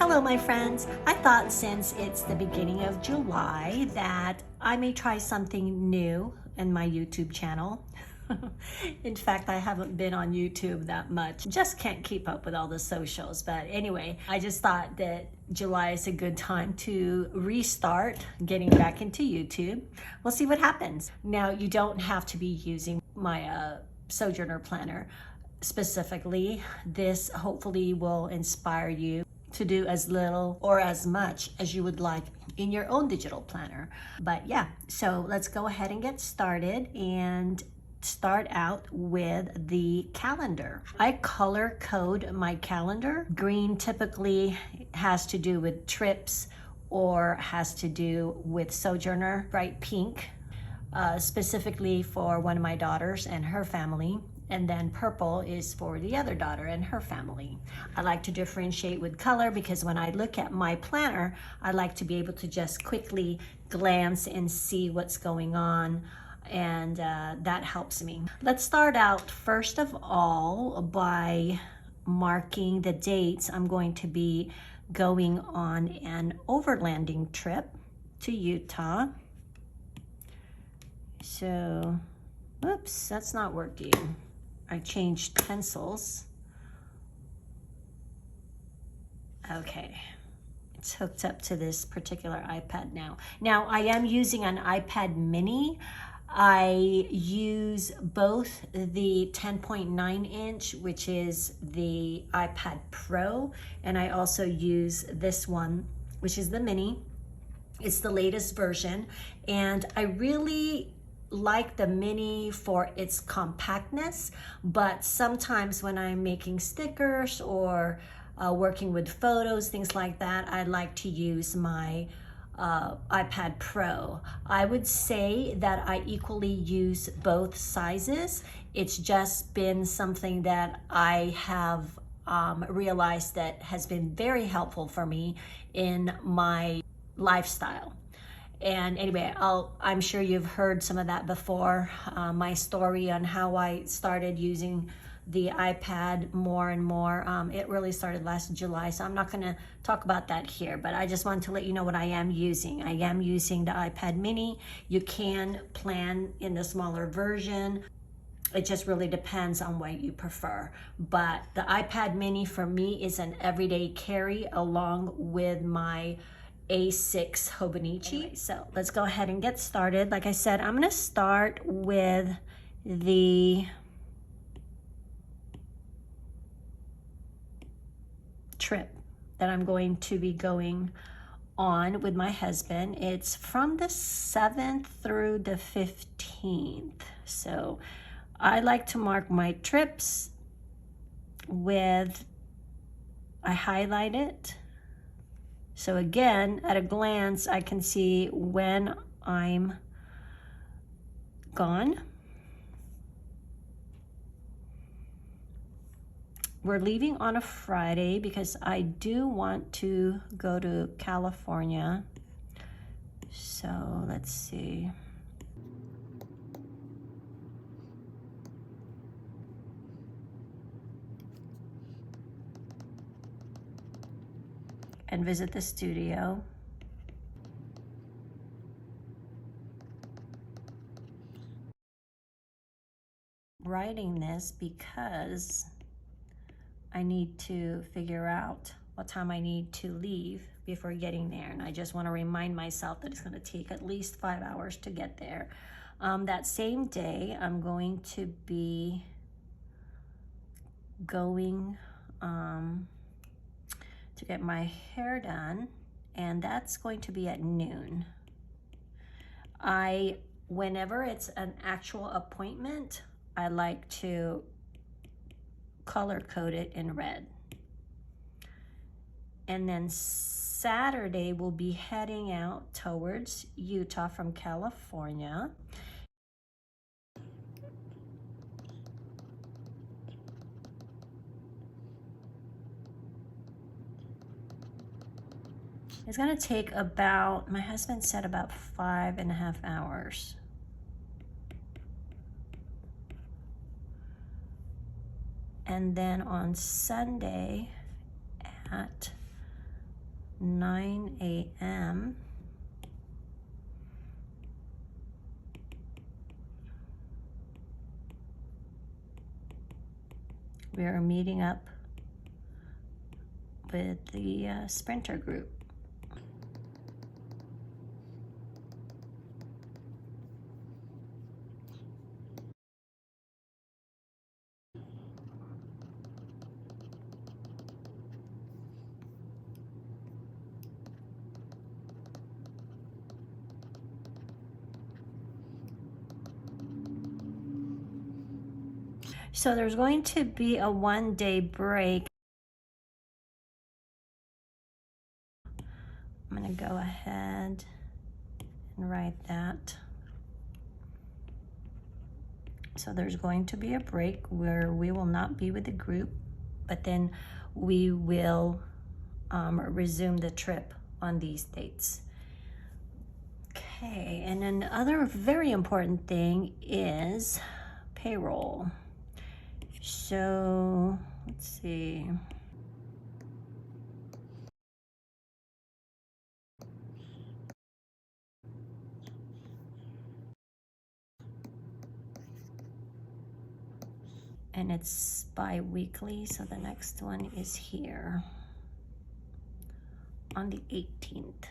Hello, my friends. I thought since it's the beginning of July that I may try something new in my YouTube channel. In fact, I haven't been on YouTube that much. Just can't keep up with all the socials. But anyway, I just thought that July is a good time to restart getting back into YouTube. We'll see what happens. Now, you don't have to be using my Sojourner planner specifically. This hopefully will inspire you to do as little or as much as you would like in your own digital planner. But yeah, so let's go ahead and get started and start out with the calendar. I color code my calendar. Green typically has to do with trips or has to do with Sojourner. Bright pink, specifically for one of my daughters and her family. And then purple is for the other daughter and her family. I like to differentiate with color because when I look at my planner, I like to be able to just quickly glance and see what's going on, and that helps me. Let's start out first of all by marking the dates I'm going to be going on an overlanding trip to Utah. So, oops, that's not working. I changed pencils. Okay, it's hooked up to this particular iPad now. Now I am using an iPad mini. I use both the 10.9 inch, which is the iPad Pro, and I also use this one, which is the mini. It's the latest version, and I really like the mini for its compactness, but sometimes when I'm making stickers or working with photos, things like that, I like to use my iPad Pro. I would say that I equally use both sizes. It's just been something that I have realized that has been very helpful for me in my lifestyle. And anyway, I'm sure you've heard some of that before, my story on how I started using the iPad more and more. It really started last July, so I'm not gonna talk about that here, but I just wanted to let you know what I am using. I am using the iPad mini. You can plan in the smaller version. It just really depends on what you prefer. But the iPad mini for me is an everyday carry along with my A6 Hobonichi. Anyway, so let's go ahead and get started. Like I said, I'm gonna start with the trip that I'm going to be going on with my husband. It's from the 7th through the 15th. So I like to mark my trips with, I highlight it. So again, at a glance, I can see when I'm gone. We're leaving on a Friday because I do want to go to California. So let's see. And visit the studio. Writing this because I need to figure out what time I need to leave before getting there. And I just want to remind myself that it's going to take at least 5 hours to get there. That same day, I'm going to be going to get my hair done, and that's going to be at noon. Whenever it's an actual appointment, I like to color code it in red. And then Saturday we'll be heading out towards Utah from California. It's gonna take about, my husband said about 5.5 hours. And then on Sunday at 9 a.m. We are meeting up with the sprinter group. So there's going to be a 1-day break. I'm going to go ahead and write that. So there's going to be a break where we will not be with the group, but then we will resume the trip on these dates. Okay, and another very important thing is payroll. So let's see. And it's bi-weekly, so the next one is here on the 18th.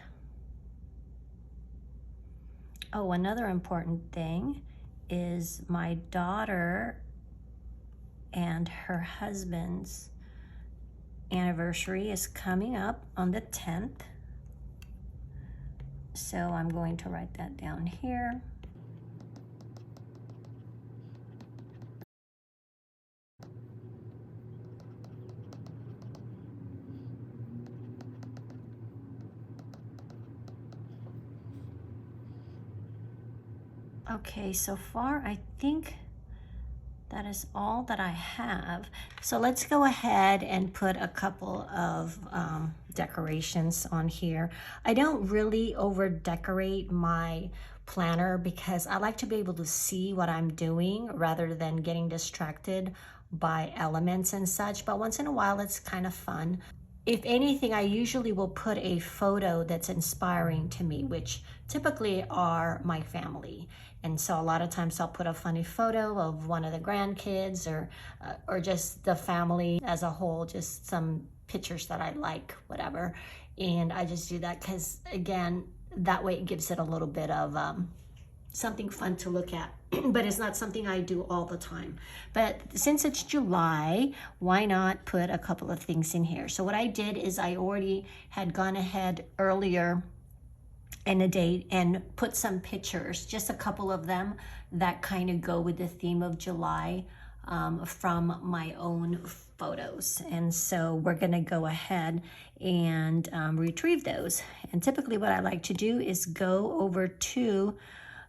Oh, another important thing is my daughter and her husband's anniversary is coming up on the 10th. So I'm going to write that down here. Okay, so far I think that is all that I have. So let's go ahead and put a couple of decorations on here. I don't really over decorate my planner because I like to be able to see what I'm doing rather than getting distracted by elements and such. But once in a while, it's kind of fun. If anything, I usually will put a photo that's inspiring to me, which typically are my family. And so a lot of times I'll put a funny photo of one of the grandkids or just the family as a whole, just some pictures that I like, whatever. And I just do that because, again, that way it gives it a little bit of something fun to look at. But it's not something I do all the time. But since it's July, why not put a couple of things in here? So what I did is I already had gone ahead earlier in a date and put some pictures, just a couple of them that kind of go with the theme of July from my own photos. And so we're gonna go ahead and retrieve those. And typically what I like to do is go over to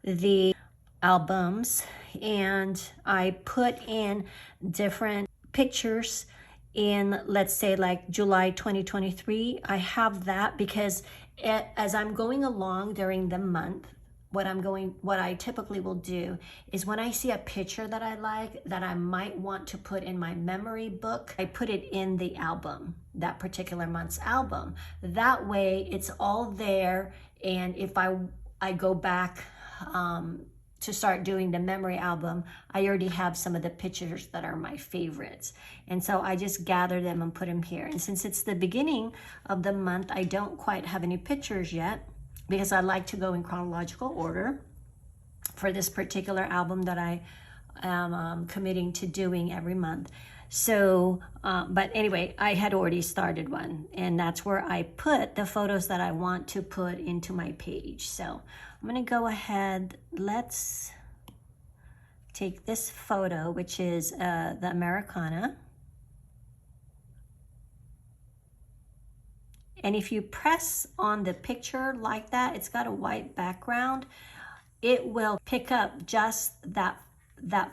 the albums and I put in different pictures in, let's say, like July 2023. I have that because as I'm going along during the month, what I typically will do is when I see a picture that I like that I might want to put in my memory book, I put it in the album, that particular month's album. That way it's all there, and if I go back to start doing the memory album, I already have some of the pictures that are my favorites. And so I just gather them and put them here. And since it's the beginning of the month, I don't quite have any pictures yet because I like to go in chronological order for this particular album that I am committing to doing every month. So, but anyway, I had already started one, and that's where I put the photos that I want to put into my page. So I'm gonna go ahead, let's take this photo, which is the Americana. And if you press on the picture like that, it's got a white background, it will pick up just that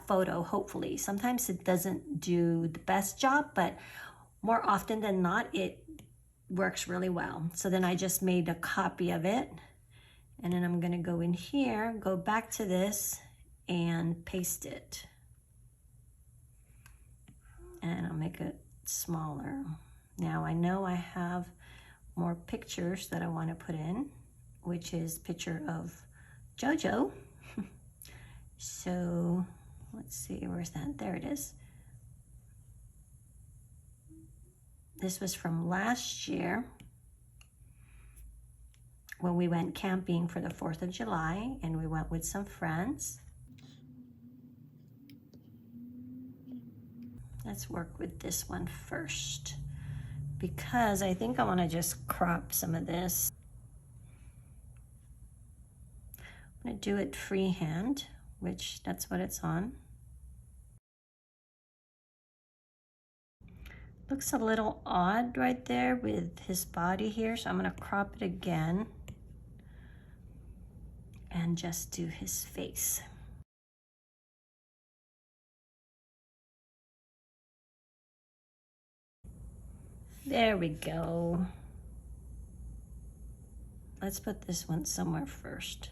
photo, hopefully. Sometimes it doesn't do the best job, but more often than not, it works really well. So then I just made a copy of it. And then I'm gonna go in here, go back to this and paste it. And I'll make it smaller. Now I know I have more pictures that I want to put in, which is picture of Jojo. So let's see, where's that? There it is. This was from last year when we went camping for the 4th of July, and we went with some friends. Let's work with this one first, because I think I want to just crop some of this. I'm going to do it freehand, which that's what it's on. Looks a little odd right there with his body here, so I'm going to crop it again and just do his face. There we go. Let's put this one somewhere first.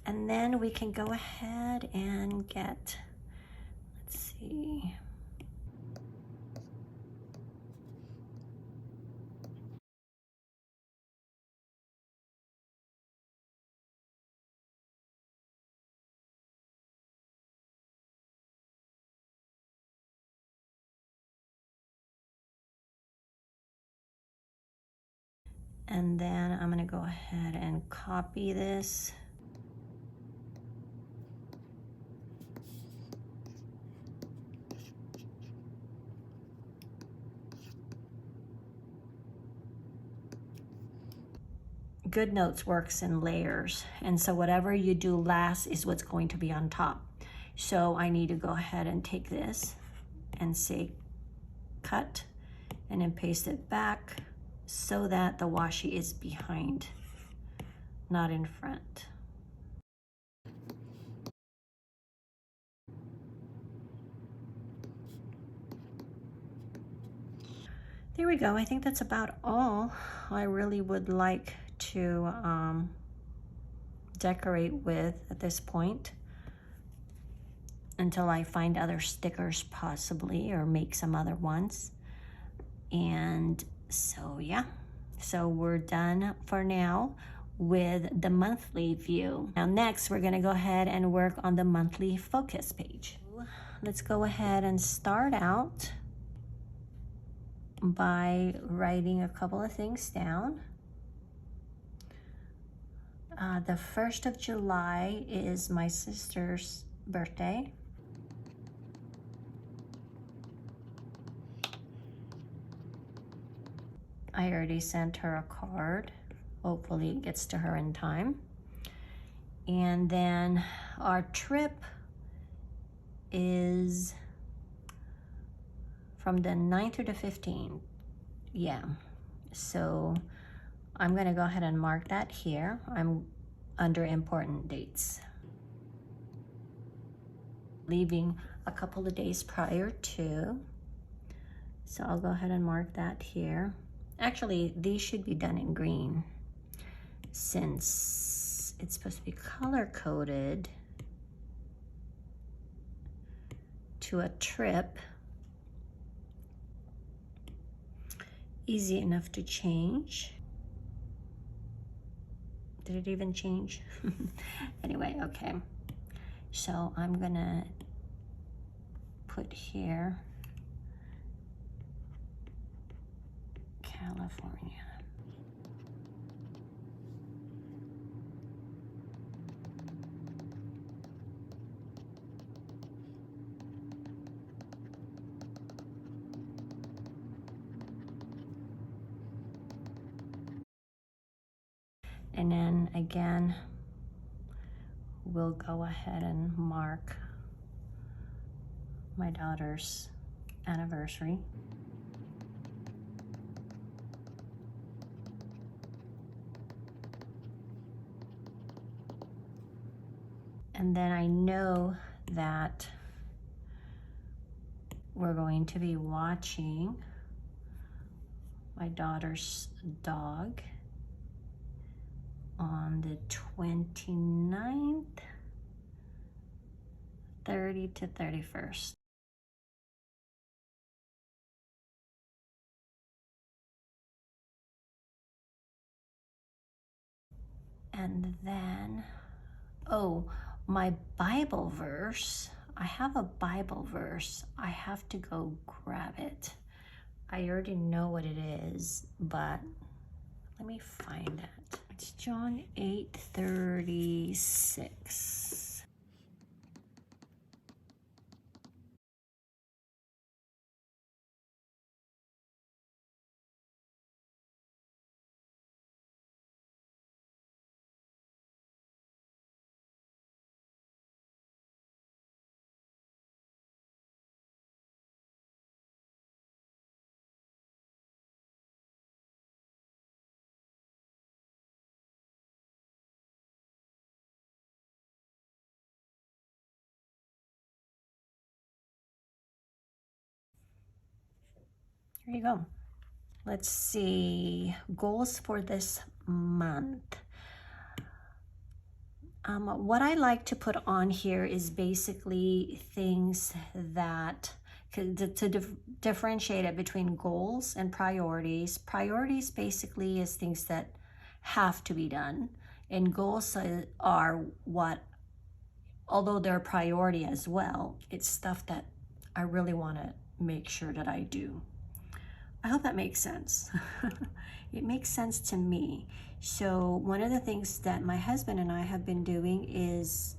And then we can go ahead and get, let's see. And then I'm going to go ahead and copy this. GoodNotes works in layers, and so whatever you do last is what's going to be on top. So I need to go ahead and take this and say cut, and then paste it back so that the washi is behind, not in front. There we go. I think that's about all I really would like to decorate with at this point, until I find other stickers possibly, or make some other ones. And so yeah, so we're done for now with the monthly view. Now next we're gonna go ahead and work on the monthly focus page. Let's go ahead and start out by writing a couple of things down. The 1st of July is my sister's birthday. I already sent her a card. Hopefully it gets to her in time. And then our trip is from the 9th to the 15th. Yeah, so I'm gonna go ahead and mark that here. I'm under important dates. Leaving a couple of days prior to, so I'll go ahead and mark that here. Actually, these should be done in green since it's supposed to be color-coded to a trip. Easy enough to change. Did it even change? Anyway, okay. So I'm gonna put here California. And then again, we'll go ahead and mark my daughter's anniversary. And then I know that we're going to be watching my daughter's dog on the 29th, 30 to 31st. And then, oh, my Bible verse. I have a Bible verse. I have to go grab it. I already know what it is, but let me find it. It's John 8:36. Here you go. Let's see, goals for this month. What I like to put on here is basically things that, to differentiate it between goals and priorities. Priorities basically is things that have to be done, and goals are what, although they're a priority as well, it's stuff that I really want to make sure that I do. I hope that makes sense. It makes sense to me. So one of the things that my husband and I have been doing is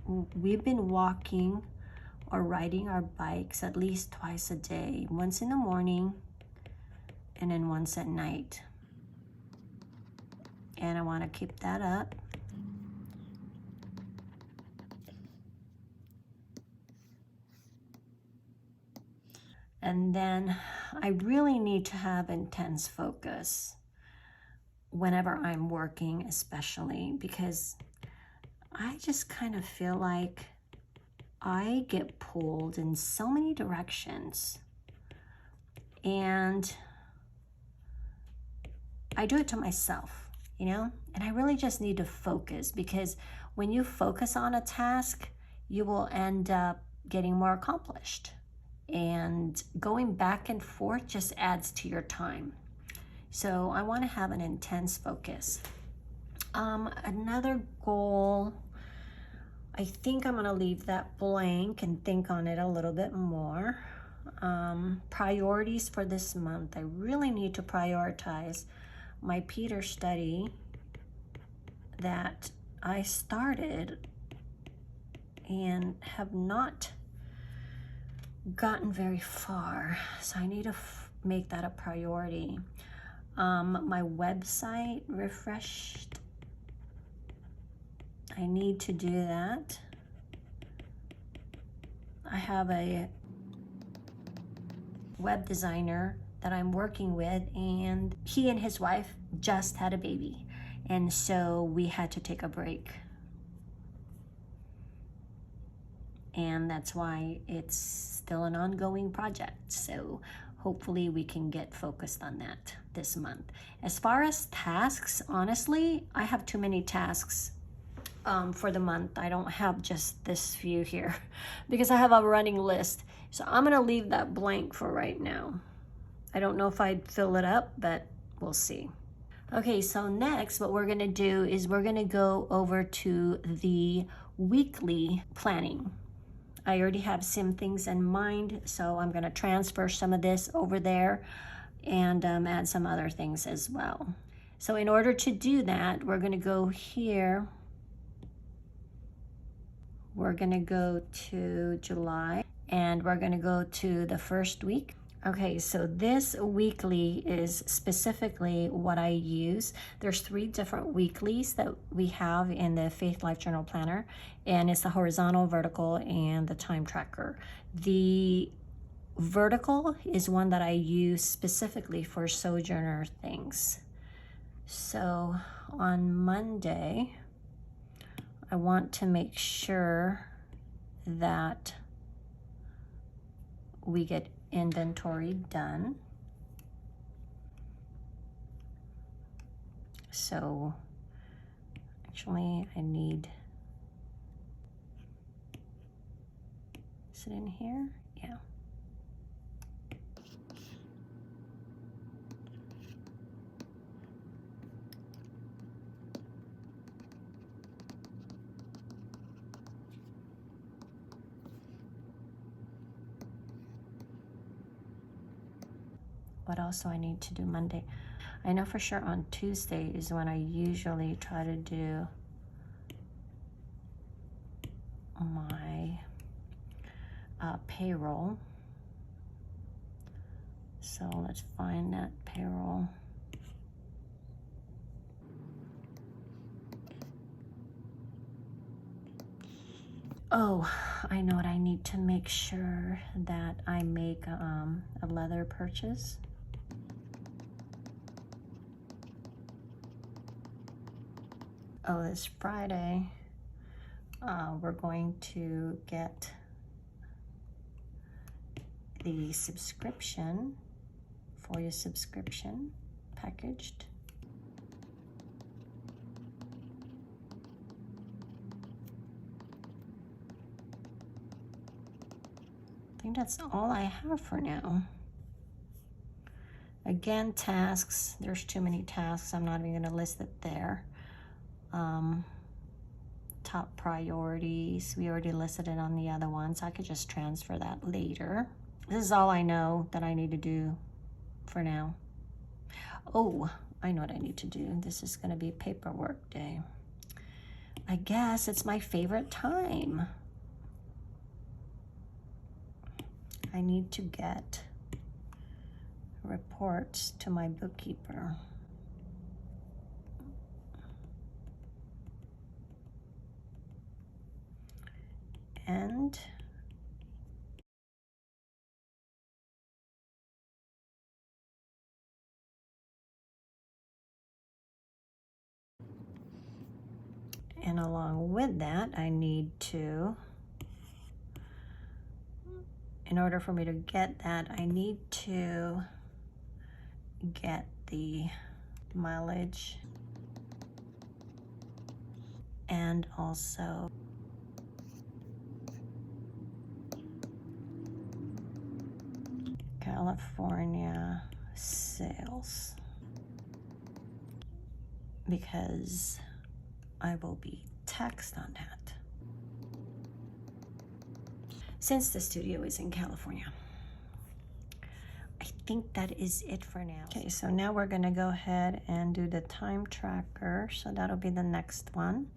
we've been walking or riding our bikes at least twice a day, once in the morning and then once at night. And I want to keep that up. And then I really need to have intense focus whenever I'm working, especially because I just kind of feel like I get pulled in so many directions, and I do it to myself, you know, and I really just need to focus, because when you focus on a task, you will end up getting more accomplished, and going back and forth just adds to your time. So I want to have an intense focus. Another goal, I think I'm going to leave that blank and think on it a little bit more. Priorities for this month. I really need to prioritize my Peter study that I started and have not gotten very far. So I need to make that a priority. My website refreshed. I need to do that. I have a web designer that I'm working with, and he and his wife just had a baby, and so we had to take a break, and that's why it's still an ongoing project. So hopefully we can get focused on that this month. As far as tasks, honestly, I have too many tasks for the month. I don't have just this few here because I have a running list. So I'm gonna leave that blank for right now. I don't know if I'd fill it up, but we'll see. Okay, so next what we're gonna do is we're gonna go over to the weekly planning. I already have some things in mind, so I'm gonna transfer some of this over there and add some other things as well. So in order to do that, we're gonna go here. We're gonna go to July, and we're gonna go to the first week. Okay, so this weekly is specifically what I use. There's 3 different weeklies that we have in the Faith Life Journal Planner, and it's the horizontal, vertical, and the time tracker. The vertical is one that I use specifically for Sojourner things. So on Monday, I want to make sure that we get inventory done. So actually I need, is it in here? Yeah. What else do I need to do Monday? I know for sure on Tuesday is when I usually try to do my payroll. So let's find that payroll. Oh, I know what I need to make sure that I make a leather purchase. Oh, this Friday, we're going to get the subscription, for your subscription packaged. I think that's all I have for now. Again, tasks, there's too many tasks. I'm not even gonna list it there. Top priorities, we already listed it on the other one, so I could just transfer that later. This is all I know that I need to do for now. Oh, I know what I need to do. This is gonna be paperwork day. I guess it's my favorite time. I need to get reports to my bookkeeper. And along with that, I need to, in order for me to get that, I need to get the mileage and also California sales, because I will be taxed on that since the studio is in California. I think that is it for now. Okay, so now we're gonna go ahead and do the time tracker. So that'll be the next one.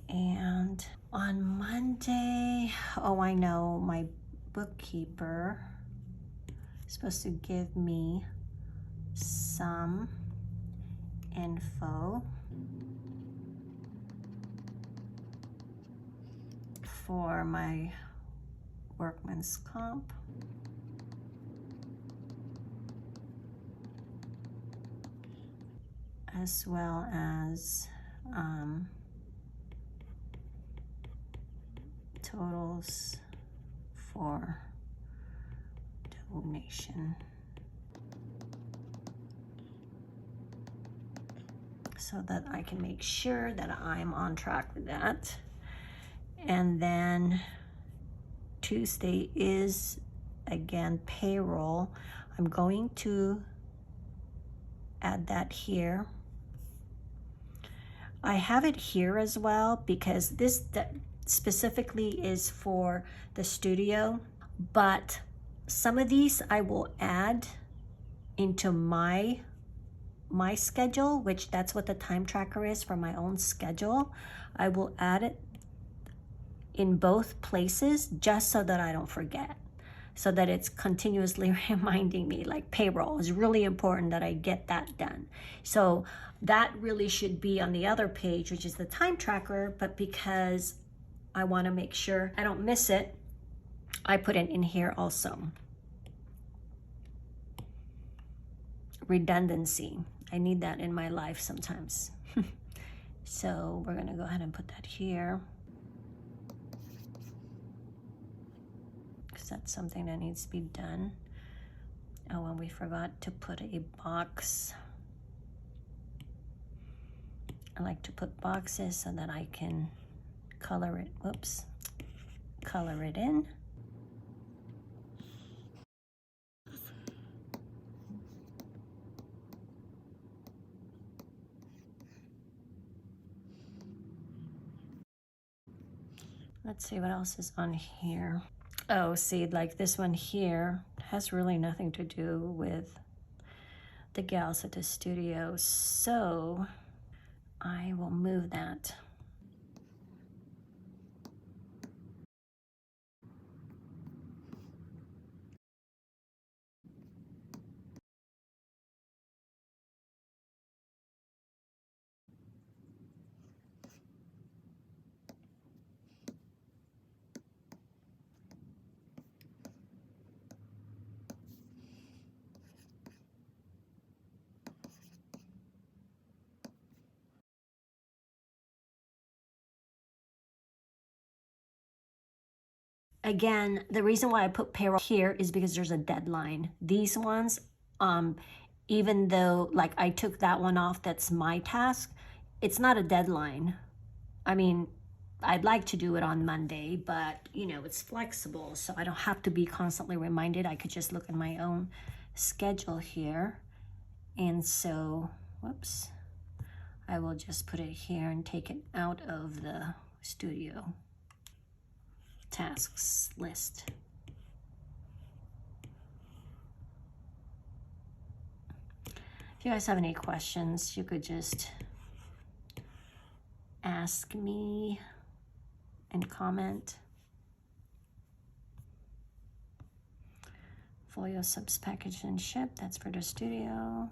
And on Monday, oh, I know my bookkeeper is supposed to give me some info for my workman's comp. As well as totals for donation. So that I can make sure that I'm on track with that. And then Tuesday is again payroll. I'm going to add that here. I have it here as well because this specifically is for the studio, but some of these I will add into my schedule, which that's what the time tracker is for my own schedule. I will add it in both places just so that I don't forget, so that it's continuously reminding me. Like payroll is really important that I get that done. So that really should be on the other page, which is the time tracker, but because I want to make sure I don't miss it, I put it in here also. Redundancy. I need that in my life sometimes. So we're gonna go ahead and put that here, because that's something that needs to be done. Oh, and we forgot to put a box. I like to put boxes so that I can color it, whoops, color it in. Let's see what else is on here. Oh, see, like this one here has really nothing to do with the gals at the studio, so I will move that. Again, the reason why I put payroll here is because there's a deadline. These ones, even though like I took that one off, that's my task, it's not a deadline. I mean, I'd like to do it on Monday, but you know, it's flexible, so I don't have to be constantly reminded. I could just look at my own schedule here. And so, whoops, I will just put it here and take it out of the studio tasks list. If you guys have any questions, you could just ask me and comment. Folio subs package and ship, that's for the studio.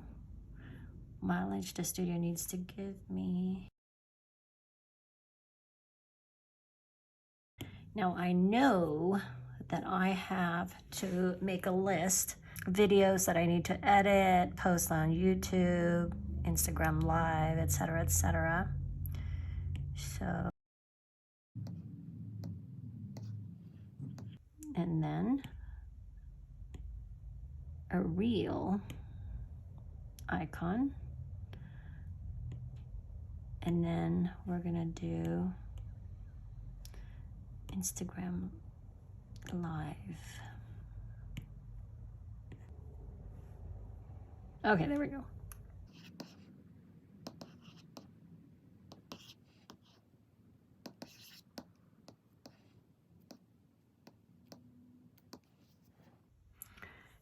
Mileage the studio needs to give me. Now I know that I have to make a list of videos that I need to edit, post on YouTube, Instagram Live, etc., etc. So, and then a reel icon. And then we're gonna do Instagram Live. Okay, there we go.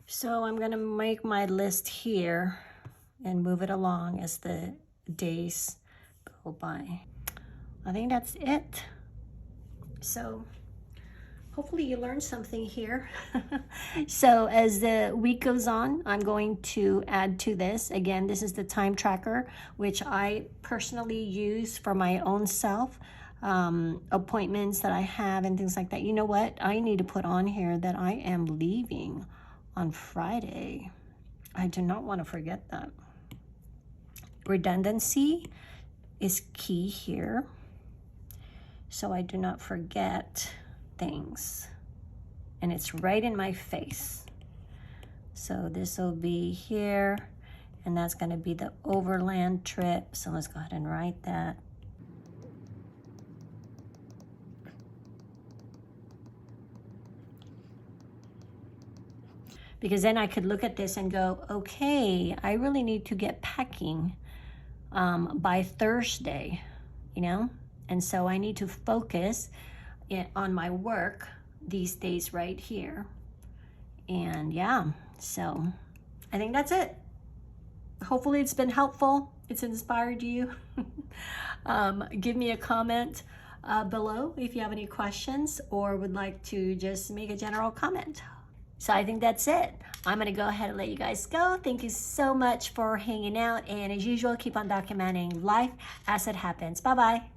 So I'm gonna make my list here and move it along as the days go by. I think that's it. So hopefully you learned something here. So as the week goes on, I'm going to add to this. Again, this is the time tracker, which I personally use for my own self, appointments that I have and things like that. You know what? I need to put on here that I am leaving on Friday. I do not want to forget that. Redundancy is key here, so I do not forget things, and it's right in my face. So this will be here, and that's going to be the overland trip, so let's go ahead and write that. Because then I could look at this and go, okay, I really need to get packing by Thursday, you know? And so I need to focus on my work these days right here. And yeah, so I think that's it. Hopefully it's been helpful. It's inspired you. Give me a comment below if you have any questions or would like to just make a general comment. So I think that's it. I'm gonna go ahead and let you guys go. Thank you so much for hanging out. And as usual, keep on documenting life as it happens. Bye-bye.